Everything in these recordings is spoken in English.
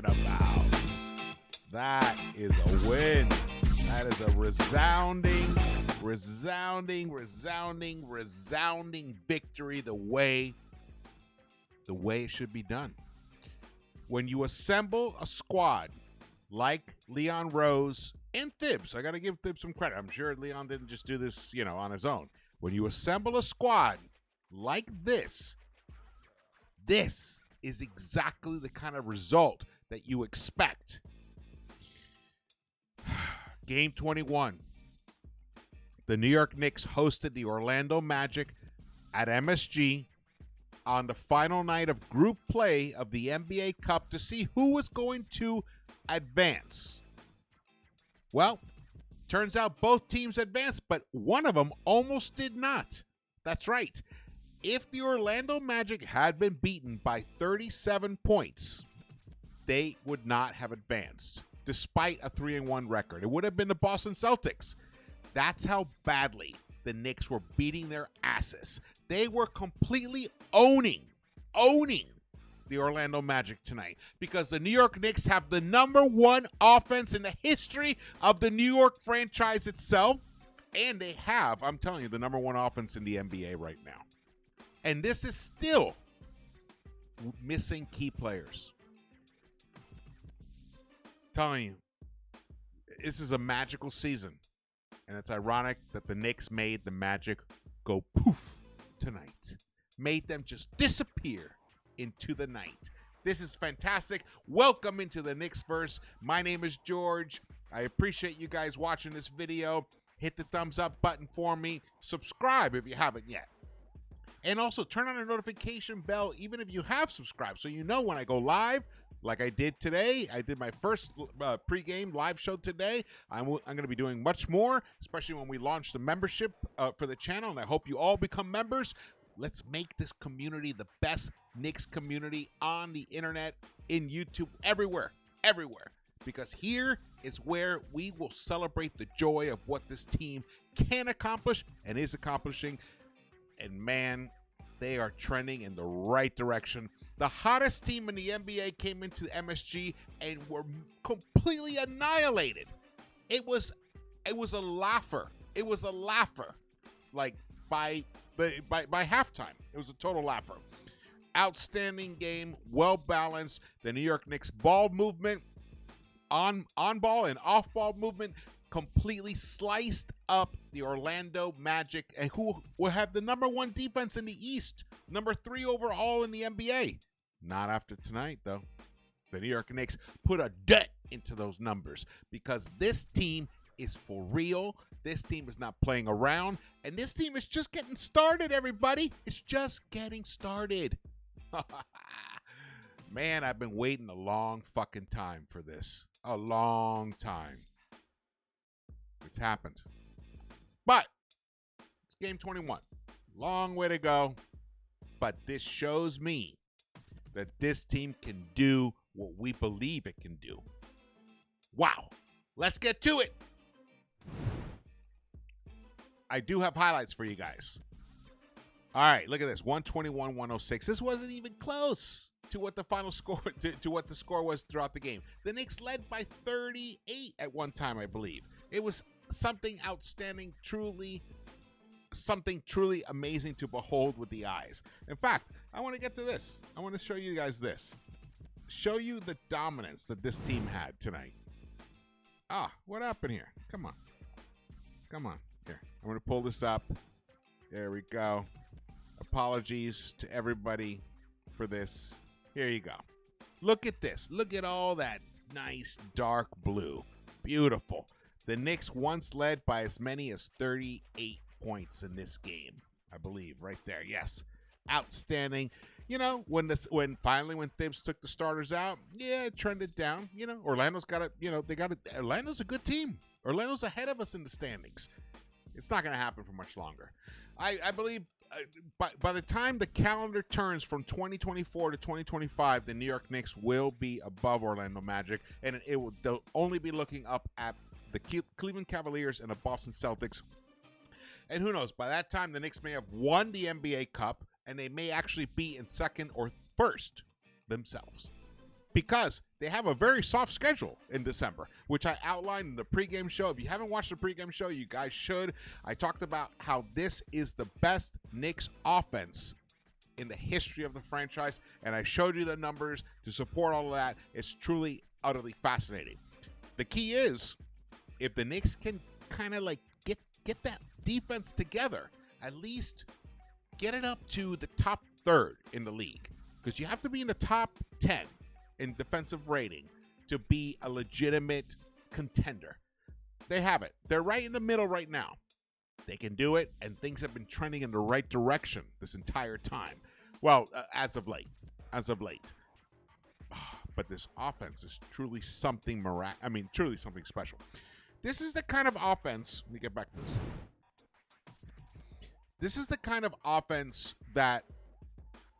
talking about. That is a win. That is a resounding victory the way it should be done. When you assemble a squad like Leon Rose and Thibs, I got to give Thibs some credit. I'm sure Leon didn't just do this, on his own. When you assemble a squad like this is exactly the kind of result that you expect. Game 21. The New York Knicks hosted the Orlando Magic at MSG on the final night of group play of the NBA Cup to see who was going to advance. Well, turns out both teams advanced, but one of them almost did not. That's right. If the Orlando Magic had been beaten by 37 points, they would not have advanced, despite a 3-1 record. It would have been the Boston Celtics. That's how badly the Knicks were beating their asses. They were completely owning the Orlando Magic tonight because the New York Knicks have the #1 offense in the history of the New York franchise itself, and they have, I'm telling you, the #1 offense in the NBA right now. And this is still missing key players. Telling you, this is a magical season. And it's ironic that the Knicks made the Magic go poof tonight. Made them just disappear into the night. This is fantastic. Welcome into the Knicks-Verse. My name is George. I appreciate you guys watching this video. Hit the thumbs up button for me. Subscribe if you haven't yet. And also turn on the notification bell even if you have subscribed so you know when I go live. Like I did today. I did my first pregame live show today. I'm going to be doing much more, especially when we launch the membership for the channel, and I hope you all become members. Let's make this community the best Knicks community on the internet, in YouTube, everywhere. Because here is where we will celebrate the joy of what this team can accomplish and is accomplishing. And man, they are trending in the right direction. The hottest team in the NBA came into MSG and were completely annihilated. It was a laugher. It was a laugher. Like by halftime, it was a total laugher. Outstanding game, well balanced. The New York Knicks ball movement, on ball and off ball movement, completely sliced up the Orlando Magic, and who will have the #1 defense in the East, #3 overall in the NBA. Not after tonight, though. The New York Knicks put a dent into those numbers because this team is for real. This team is not playing around, and this team is just getting started, everybody. It's just getting started. Man, I've been waiting a long fucking time for this. A long time. It's happened. But it's game 21. Long way to go. But this shows me that this team can do what we believe it can do. Wow. Let's get to it. I do have highlights for you guys. All right, look at this. 121-106. This wasn't even close to what the final score to what the score was throughout the game. The Knicks led by 38 at one time, I believe. It was something outstanding, something truly amazing to behold with the eyes. In fact, I want to get to this. I want to show you guys this. Show you the dominance that this team had tonight. What happened here? Come on. Here, I'm going to pull this up. There we go. Apologies to everybody for this. Here you go. Look at this. Look at all that nice dark blue. Beautiful. The Knicks once led by as many as 38 points in this game, I believe, right there. Yes, outstanding. When Thibs took the starters out, it trended down. Orlando's got it. Orlando's a good team. Orlando's ahead of us in the standings. It's not going to happen for much longer. I believe by the time the calendar turns from 2024 to 2025, the New York Knicks will be above Orlando Magic, and they'll only be looking up at the Cleveland Cavaliers and the Boston Celtics. And who knows, by that time, the Knicks may have won the NBA Cup, and they may actually be in second or first themselves. because they have a very soft schedule in December, which I outlined in the pregame show. If you haven't watched the pregame show, you guys should. I talked about how this is the best Knicks offense in the history of the franchise, and I showed you the numbers to support all of that. It's truly, utterly fascinating. The key is, if the Knicks can kind of like get that defense together, at least get it up to the top third in the league, because you have to be in the top 10 in defensive rating to be a legitimate contender. They have it. They're right in the middle right now. They can do it, and things have been trending in the right direction this entire time. Well, as of late. But this offense is truly something truly something special. This is the kind of offense, let me get back to this. This is the kind of offense that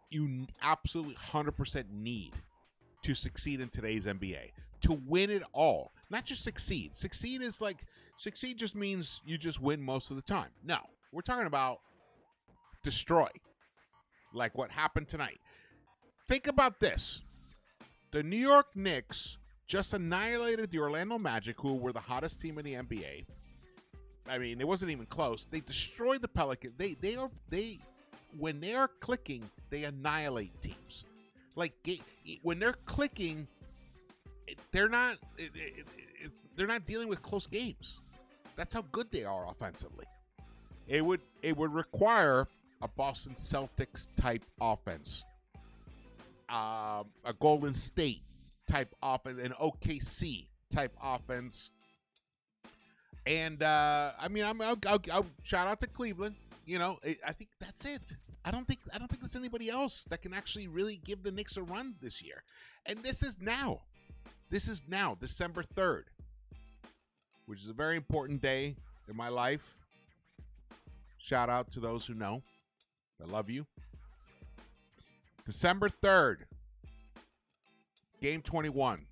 you absolutely 100% need to succeed in today's NBA, to win it all, not just succeed. Succeed just means you just win most of the time. No, we're talking about destroy, like what happened tonight. Think about this. The New York Knicks just annihilated the Orlando Magic, who were the hottest team in the NBA. I mean, it wasn't even close. They destroyed the Pelicans. When they are clicking, they annihilate teams. Like when they're clicking, they're not dealing with close games. That's how good they are offensively. It would require a Boston Celtics type offense, a Golden State type offense, an OKC type offense, and I'll shout out to Cleveland. You know, I think that's it. I don't think there's anybody else that can actually really give the Knicks a run this year. And this is now. December 3rd, which is a very important day in my life. Shout out to those who know. I love you. December 3rd, game 21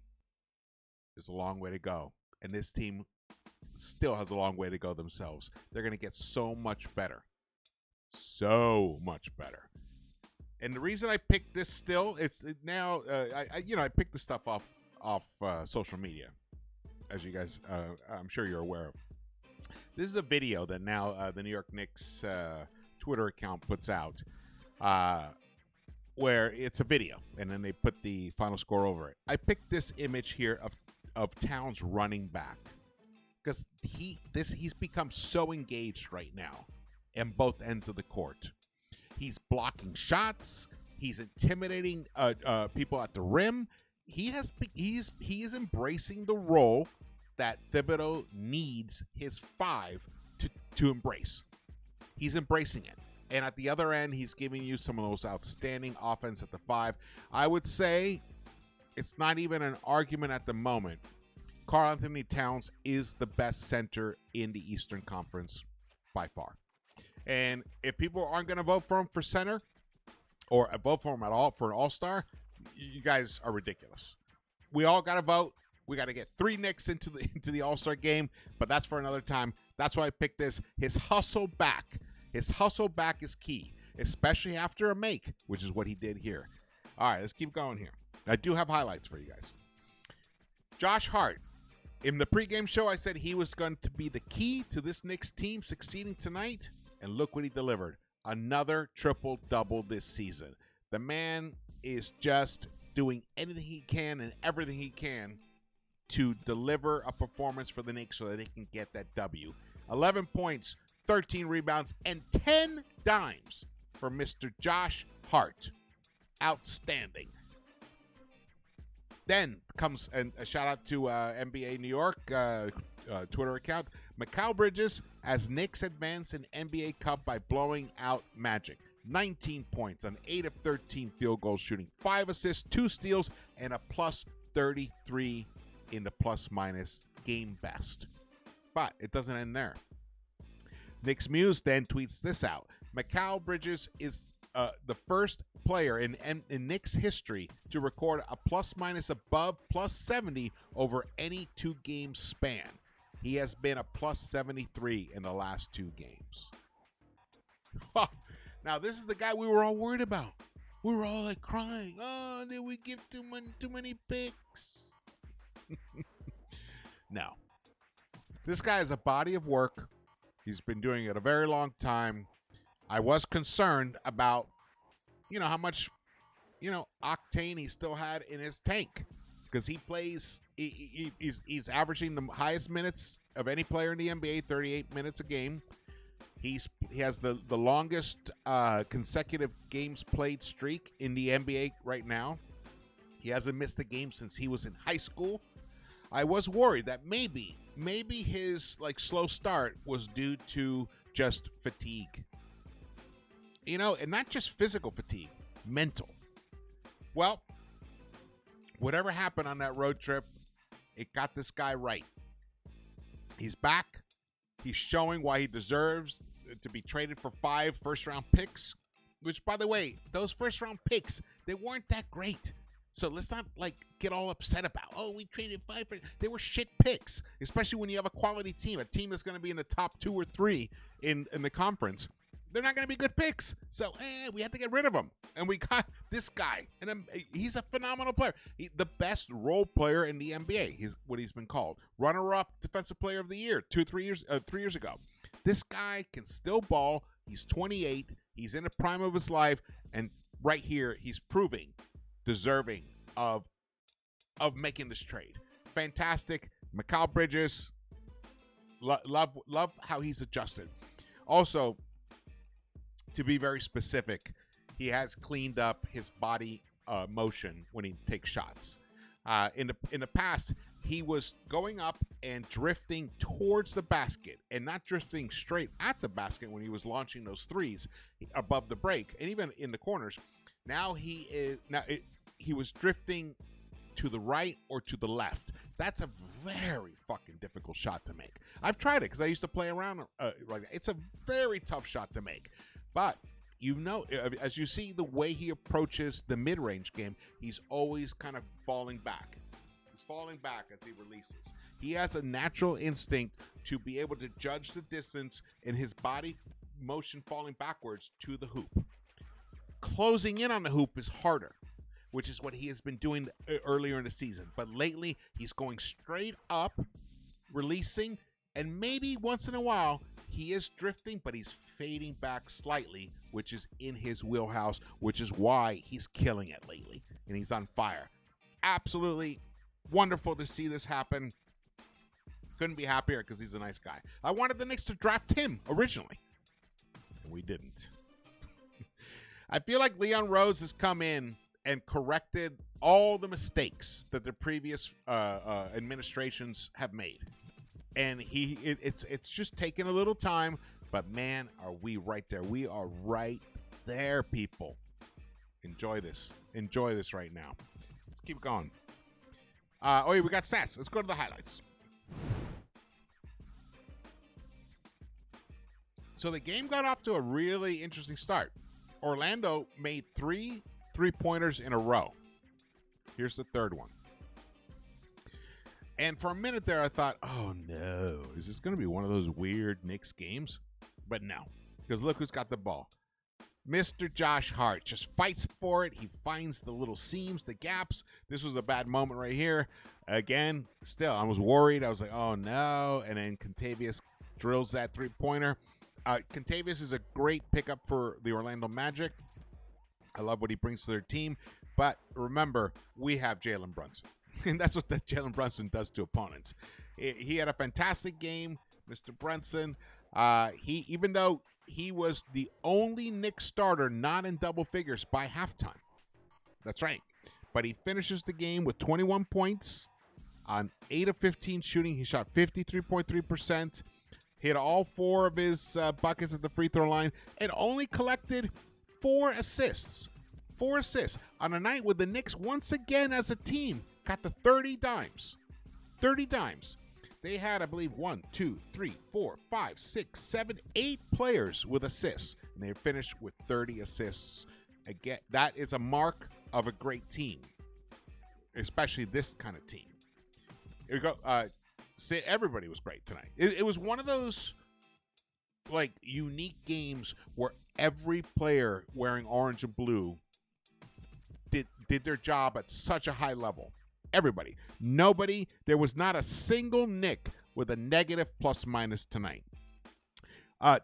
is a long way to go. And this team still has a long way to go themselves. They're going to get so much better. So much better. And the reason I picked this still, it's now, I picked this stuff off social media, as you guys, I'm sure you're aware of. This is a video that now the New York Knicks Twitter account puts out, where it's a video, and then they put the final score over it. I picked this image here of Towns running back, because he's become so engaged right now in both ends of the court. He's blocking shots. He's intimidating people at the rim. He is embracing the role that Thibodeau needs his five to embrace. He's embracing it. And at the other end, he's giving you some of those outstanding offense at the five. I would say it's not even an argument at the moment. Karl-Anthony Towns is the best center in the Eastern Conference by far. And if people aren't going to vote for him for center, or vote for him at all for an all-star, you guys are ridiculous. We all got to vote. We got to get 3 Knicks into the all-star game, but that's for another time. That's why I picked this. His hustle back is key, especially after a make, which is what he did here. All right, let's keep going here. I do have highlights for you guys. Josh Hart. In the pregame show, I said he was going to be the key to this Knicks team succeeding tonight, and look what he delivered. Another triple-double this season. The man is just doing anything he can and everything he can to deliver a performance for the Knicks so that they can get that W. 11 points, 13 rebounds, and 10 dimes for Mr. Josh Hart. Outstanding. Then comes a shout out to NBA New York Twitter account. Mikal Bridges as Knicks advance in NBA Cup by blowing out Magic. 19 points on 8 of 13 field goals shooting, 5 assists, 2 steals, and a plus 33 in the plus-minus game best. But it doesn't end there. Knicks Muse then tweets this out. Mikal Bridges is the first player in Knicks history to record a plus-minus above plus 70 over any 2-game span. He has been a plus 73 in the last 2 games. Now, this is the guy we were all worried about. We're all like crying. Oh, did we give too many picks? No. This guy has a body of work. He's been doing it a very long time. I was concerned about, how much, octane he still had in his tank, because he plays. He's averaging the highest minutes of any player in the NBA, 38 minutes a game. He has the longest consecutive games played streak in the NBA right now. He hasn't missed a game since he was in high school. I was worried that maybe his slow start was due to just fatigue. And not just physical fatigue, mental. Well, whatever happened on that road trip, it got this guy right. He's back. He's showing why he deserves to be traded for 5 first-round picks, which, by the way, those first-round picks, they weren't that great. So let's not get all upset about, we traded 5. They were shit picks, especially when you have a quality team, a team that's going to be in the top 2 or 3 in the conference. They're not going to be good picks. So we had to get rid of them. And we got this guy. And he's a phenomenal player. The best role player in the NBA. He's what he's been called. Runner-up Defensive Player of the Year 3 years ago. This guy can still ball. He's 28. He's in the prime of his life. And right here, he's proving deserving of making this trade. Fantastic. Mikal Bridges. Love how he's adjusted. Also, to be very specific, he has cleaned up his body motion when he takes shots. In the past, he was going up and drifting towards the basket and not drifting straight at the basket when he was launching those threes above the break and even in the corners. Now he was drifting to the right or to the left. That's a very fucking difficult shot to make. I've tried it because I used to play around like that. It's a very tough shot to make. But, as you see the way he approaches the mid-range game, he's always kind of falling back. He's falling back as he releases. He has a natural instinct to be able to judge the distance in his body motion falling backwards to the hoop. Closing in on the hoop is harder, which is what he has been doing earlier in the season. But lately, he's going straight up, releasing, and maybe once in a while, he is drifting, but he's fading back slightly, which is in his wheelhouse, which is why he's killing it lately, and he's on fire. Absolutely wonderful to see this happen. Couldn't be happier because he's a nice guy. I wanted the Knicks to draft him originally, and we didn't. I feel like Leon Rose has come in and corrected all the mistakes that the previous administrations have made. And it's just taking a little time, but man, are we right there. We are right there, people. Enjoy this. Enjoy this right now. Let's keep going. We got stats. Let's go to the highlights. So the game got off to a really interesting start. Orlando made 3 3-pointers in a row. Here's the third one. And for a minute there, I thought, oh no, is this going to be one of those weird Knicks games? But no, because look who's got the ball. Mr. Josh Hart just fights for it. He finds the little seams, the gaps. This was a bad moment right here. Again, still, I was worried. I was like, oh no. And then Kentavious drills that 3-pointer. Kentavious is a great pickup for the Orlando Magic. I love what he brings to their team. But remember, we have Jalen Brunson. And that's what Jalen Brunson does to opponents. He had a fantastic game, Mr. Brunson. Even though he was the only Knicks starter not in double figures by halftime. That's right. But he finishes the game with 21 points on 8 of 15 shooting. He shot 53.3%, hit all 4 of his buckets at the free throw line, and only collected 4 assists. 4 assists on a night where the Knicks, once again as a team, got the 30 dimes. 30 dimes. They had, I believe, 1, 2, 3, 4, 5, 6, 7, 8 players with assists. And they finished with 30 assists. Again, that is a mark of a great team, especially this kind of team. Here we go. Everybody was great tonight. It was one of those unique games where every player wearing orange and blue did their job at such a high level. Everybody. Nobody. There was not a single Knick with a negative plus minus tonight.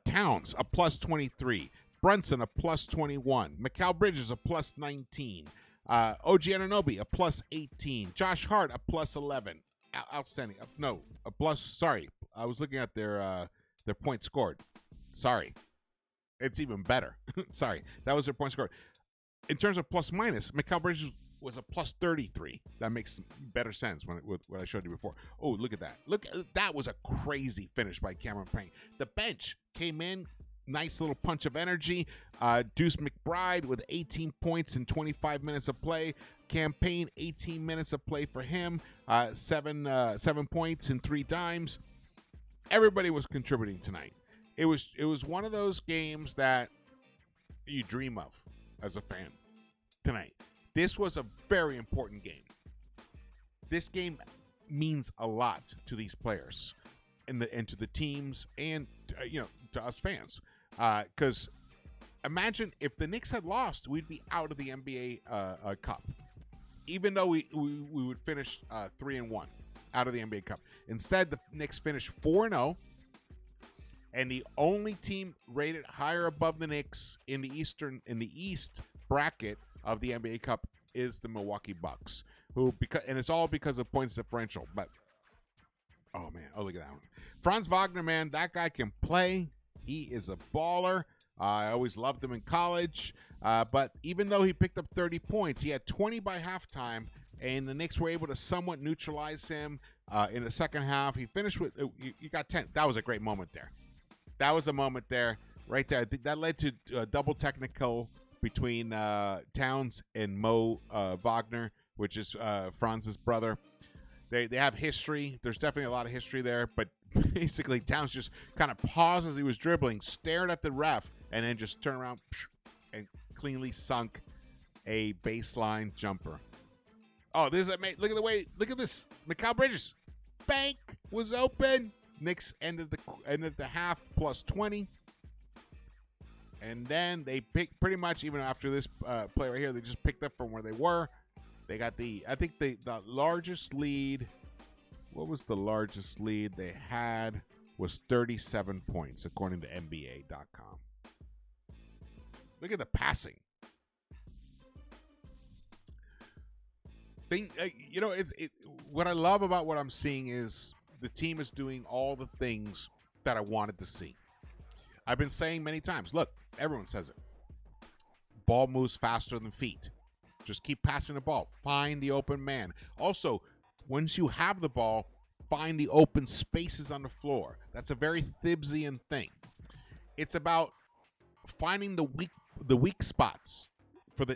Towns, a plus 23. Brunson, a plus 21. Mikal Bridges, a plus 19. OG Anunoby, a plus 18. Josh Hart, a plus 11. Outstanding. No, a plus. Sorry, I was looking at their points scored. Sorry, it's even better. Sorry, that was their points scored. In terms of plus minus, Mikal Bridges was a plus 33. That makes better sense with what I showed you before. Oh, look at that. Look, that was a crazy finish by Cameron Payne. The bench came in. Nice little punch of energy. Deuce McBride with 18 points in 25 minutes of play. Campaign, 18 minutes of play for him. 7 points in 3 dimes. Everybody was contributing tonight. It was one of those games that you dream of as a fan tonight. This was a very important game. This game means a lot to these players and to the teams and to us fans. Because imagine if the Knicks had lost, we'd be out of the NBA Cup. Even though we would finish 3-1 out of the NBA Cup. Instead, the Knicks finished 4-0. And the only team rated higher above the Knicks in the East bracket of the NBA Cup is the Milwaukee Bucks, and it's all because of points differential. But oh man, look at that one. Franz Wagner, man, that guy can play. He is a baller. I always loved him in college. But even though he picked up 30 points, he had 20 by halftime, and the Knicks were able to somewhat neutralize him in the second half. He finished with you got 10. That was a great moment there. That was a moment there, right there. I think that led to a double technical between Towns and Mo Wagner, which is Franz's brother. They have history. There's definitely a lot of history there, but basically Towns just kind of paused as he was dribbling, stared at the ref, and then just turned around and cleanly sunk a baseline jumper. Oh, this is amazing. Look at this. Mikal Bridges. Bank was open. Knicks ended the half plus 20. And then they picked pretty much, even after this play right here, they just picked up from where they were. They got the largest lead. What was the largest lead they had? Was 37 points, according to NBA.com. Look at the passing. What I love about what I'm seeing is the team is doing all the things that I wanted to see. I've been saying many times, look, everyone says it. Ball moves faster than feet. Just keep passing the ball. Find the open man. Also, once you have the ball, find the open spaces on the floor. That's a very Thibsian thing. It's about finding the weak spots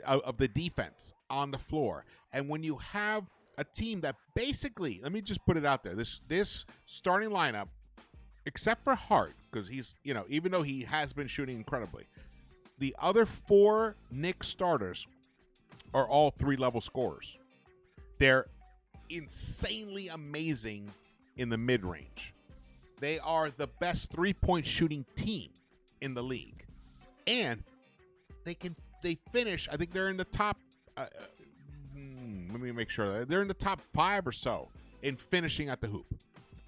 of the defense on the floor. And when you have a team that basically, let me just put it out there, this starting lineup, except for Hart, because he's, even though he has been shooting incredibly, the other 4 Knicks starters are all 3-level scorers. They're insanely amazing in the mid-range. They are the best 3-point shooting team in the league. And they finish, I think they're in the top, let me make sure. They're in the top 5 or so in finishing at the hoop.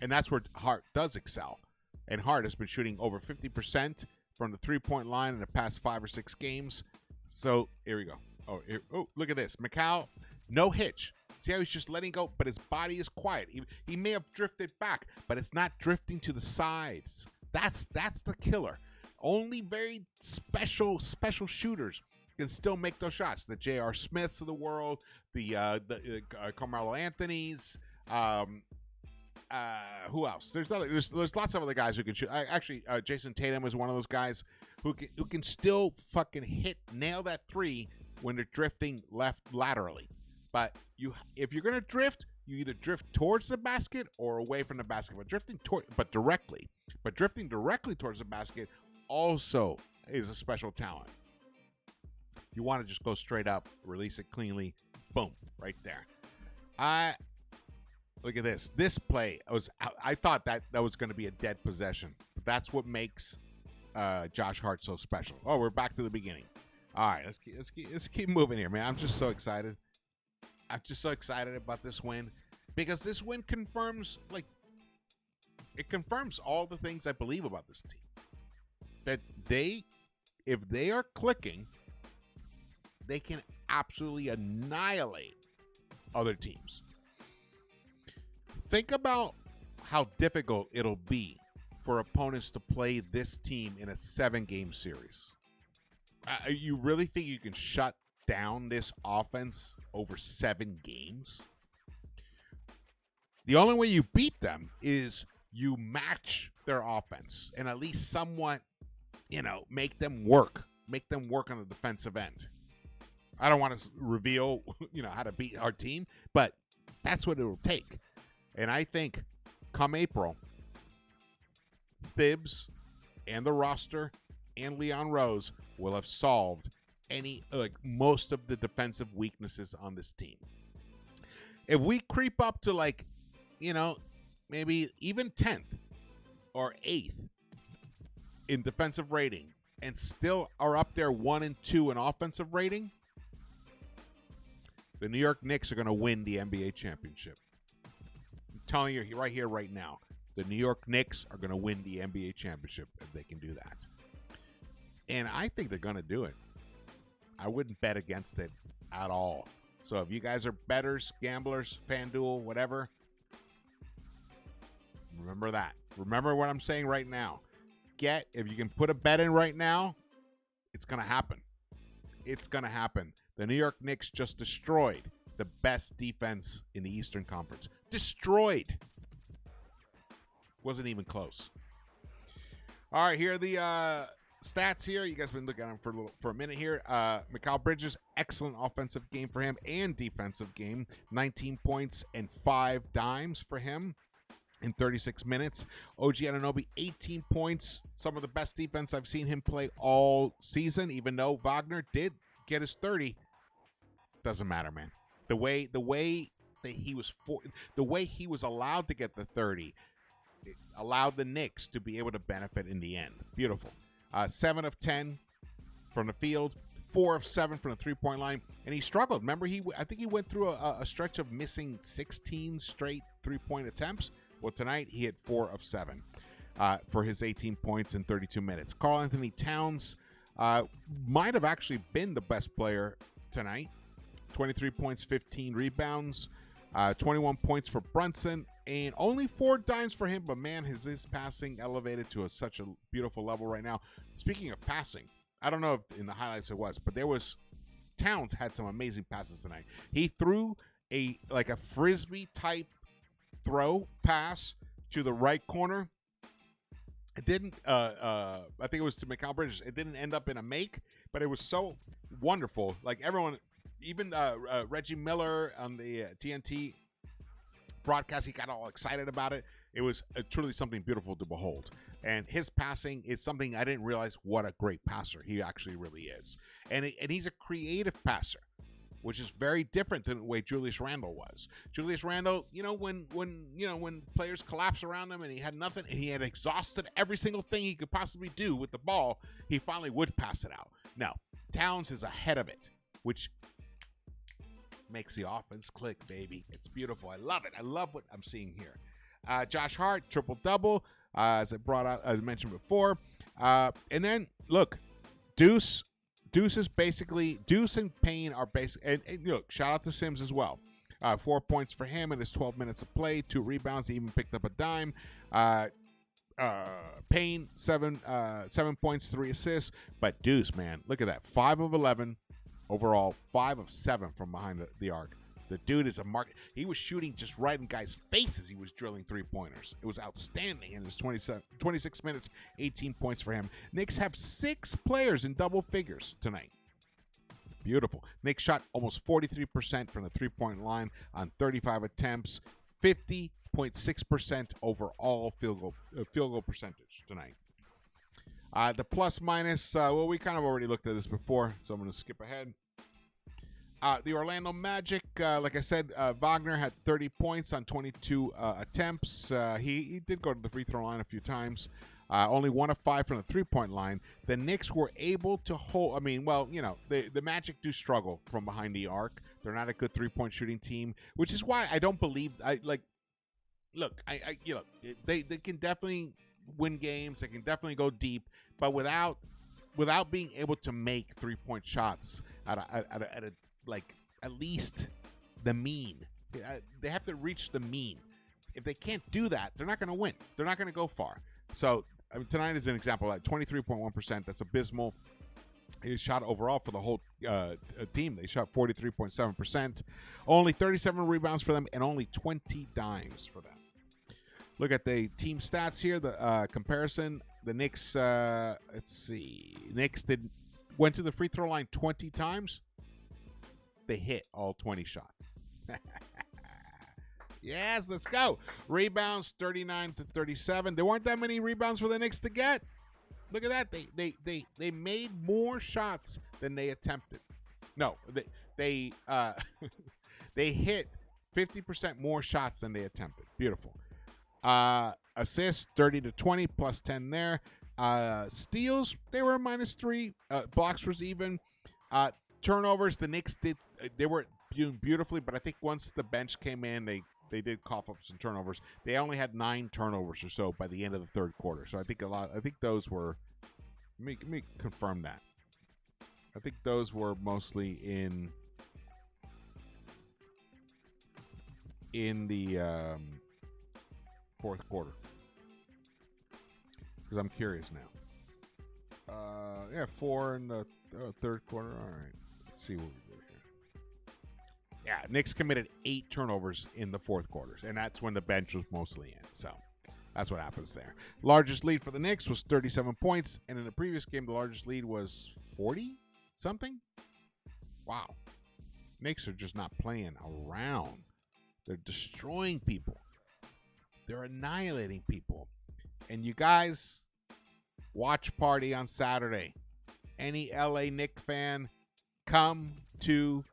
And that's where Hart does excel. And Hart has been shooting over 50% from the 3-point line in the past 5 or 6 games. So here we go. Oh, look at this. Mikal, no hitch. See how he's just letting go, but his body is quiet. He may have drifted back, but it's not drifting to the sides. That's the killer. Only very special shooters can still make those shots. The J.R. Smiths of the world, the Carmelo Anthonys. Who else? There's lots of other guys who can shoot. Jason Tatum is one of those guys who can still fucking nail that 3 when they're drifting left laterally. But if you're gonna drift, you either drift towards the basket or away from the basket. But drifting directly towards the basket also is a special talent. You want to just go straight up, release it cleanly, boom, right there. Look at this. This play I thought that was going to be a dead possession. But that's what makes Josh Hart so special. Oh, we're back to the beginning. All right, let's keep moving here, man. I'm just so excited. I'm just so excited about this win because this win confirms, like, it confirms all the things I believe about this team. That if they are clicking, they can absolutely annihilate other teams. Think about how difficult it'll be for opponents to play this team in a 7-game series. You really think you can shut down this offense over 7 games? The only way you beat them is you match their offense and at least somewhat, make them work on the defensive end. I don't want to reveal, how to beat our team, but that's what it will take. And I think come April, Thibs and the roster and Leon Rose will have solved most of the defensive weaknesses on this team. If we creep up to maybe even 10th or 8th in defensive rating and still are up there 1 and 2 in offensive rating, the New York Knicks are going to win the NBA championship. I'm telling you right here, right now, the New York Knicks are going to win the NBA championship if they can do that. And I think they're going to do it. I wouldn't bet against it at all. So if you guys are bettors, gamblers, FanDuel, whatever, remember that. Remember what I'm saying right now. If you can put a bet in right now, it's going to happen. It's going to happen. The New York Knicks just destroyed the best defense in the Eastern Conference. Destroyed. Wasn't even close. All right, here are the stats here. You guys have been looking at them for a minute here. Mikal Bridges, excellent offensive game for him and defensive game. 19 points and 5 dimes for him in 36 minutes. OG Anunoby, 18 points. Some of the best defense I've seen him play all season, even though Wagner did get his 30. Doesn't matter, man. The way that he was allowed to get the 30, it allowed the Knicks to be able to benefit in the end. Beautiful. 7 of 10 from the field, 4 of 7 from the three-point line, and he struggled. Remember, I think he went through a stretch of missing 16 straight three-point attempts. Well, tonight he hit 4 of 7 for his 18 points in 32 minutes. Karl-Anthony Towns might have actually been the best player tonight. 23 points, 15 rebounds, 21 points for Brunson, and only 4 dimes for him. But, man, his passing elevated to such a beautiful level right now. Speaking of passing, I don't know if in the highlights it was, but Towns had some amazing passes tonight. He threw a Frisbee-type throw pass to the right corner. It didn't, I think it was to Mikal Bridges. It didn't end up in a make, but it was so wonderful. Like everyone, even Reggie Miller on the TNT broadcast, he got all excited about it. It was truly something beautiful to behold. And his passing is something I didn't realize what a great passer he actually really is. And he's a creative passer, which is very different than the way Julius Randle was. Julius Randle, when players collapse around him and he had nothing, and he had exhausted every single thing he could possibly do with the ball, he finally would pass it out. No, Towns is ahead of it, which makes the offense click, baby. It's beautiful. I love it. I love what I'm seeing here. Josh Hart, triple-double, as I mentioned before. And then, look, Deuce and Payne are basic. And look, shout out to Sims as well. 4 points for him in his 12 minutes of play, 2 rebounds. He even picked up a dime. Payne, 7 points, 3 assists. But Deuce, man, look at that. 5 of 11 overall, 5 of 7 from behind the arc. The dude is a market. He was shooting just right in guys' faces. He was drilling 3-pointers. It was outstanding in his 26 minutes, 18 points for him. Knicks have 6 players in double figures tonight. Beautiful. Knicks shot almost 43% from the 3-point line on 35 attempts, 50.6% overall field goal percentage tonight. The plus minus, well, we kind of already looked at this before, so I'm going to skip ahead. The Orlando Magic, like I said, Wagner had 30 points on 22 attempts. He did go to the free throw line a few times. only 1 of 5 from the three-point line. The Knicks were able to hold. I mean, well, you know, the Magic do struggle from behind the arc. They're not a good three-point shooting team, which is why I don't believe. Look, you know, they can definitely win games. They can definitely go deep, but without being able to make three-point shots at least the mean. They have to reach the mean. If they can't do that, they're not going to win. They're not going to go far. So I mean, tonight is an example. Like 23.1%. That's abysmal. He shot overall for the whole team. They shot 43.7%. Only 37 rebounds for them and only 20 dimes for them. Look at the team stats here. The comparison. The Knicks. Let's see. Knicks went to the free throw line 20 times. They hit all 20 shots. Yes, let's go. Rebounds 39 to 37. There weren't that many rebounds for the Knicks to get. Look at that. They made more shots than they attempted. No, they they hit 50% more shots than they attempted. Beautiful. Assists 30 to 20 plus 10 there. Steals, they were -3. Blocks was even. Turnovers, the Knicks they were doing beautifully, but I think once the bench came in, they did cough up some turnovers. They only had 9 turnovers or so by the end of the third quarter. So I think those were. Let me confirm that. I think those were mostly in the fourth quarter. Because I'm curious now. Yeah, 4 in the third quarter. All right. Let's see what we do here. Yeah, Knicks committed 8 turnovers in the fourth quarter, and that's when the bench was mostly in. So that's what happens there. Largest lead for the Knicks was 37 points, and in the previous game, the largest lead was 40-something. Wow. Knicks are just not playing around. They're destroying people. They're annihilating people. And you guys, watch party on Saturday. Any LA Knicks fan, come to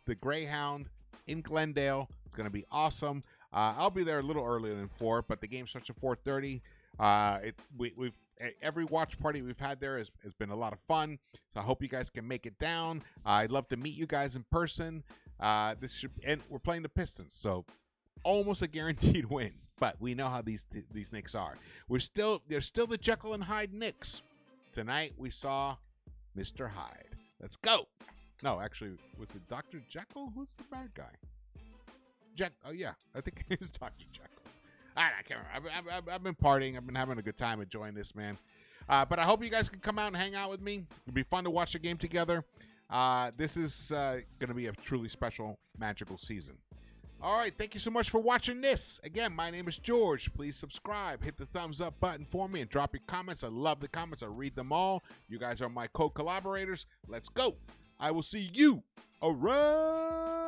the Greyhound in Glendale. It's going to be awesome. I'll be there a little earlier than 4, but the game starts at 4:30. We've every watch party we've had there has been a lot of fun. So I hope you guys can make it down. I'd love to meet you guys in person. And we're playing the Pistons, so almost a guaranteed win. But we know how these Knicks are. They're still the Jekyll and Hyde Knicks. Tonight we saw Mr. Hyde. Let's go. No, actually, was it Dr. Jekyll? Who's the bad guy? Oh, yeah. I think it's Dr. Jekyll. I can't remember. I've been partying. I've been having a good time enjoying this, man. But I hope you guys can come out and hang out with me. It'll be fun to watch the game together. This is going to be a truly special, magical season. All right. Thank you so much for watching this. Again, my name is George. Please subscribe. Hit the thumbs up button for me and drop your comments. I love the comments. I read them all. You guys are my co-collaborators. Let's go. I will see you around.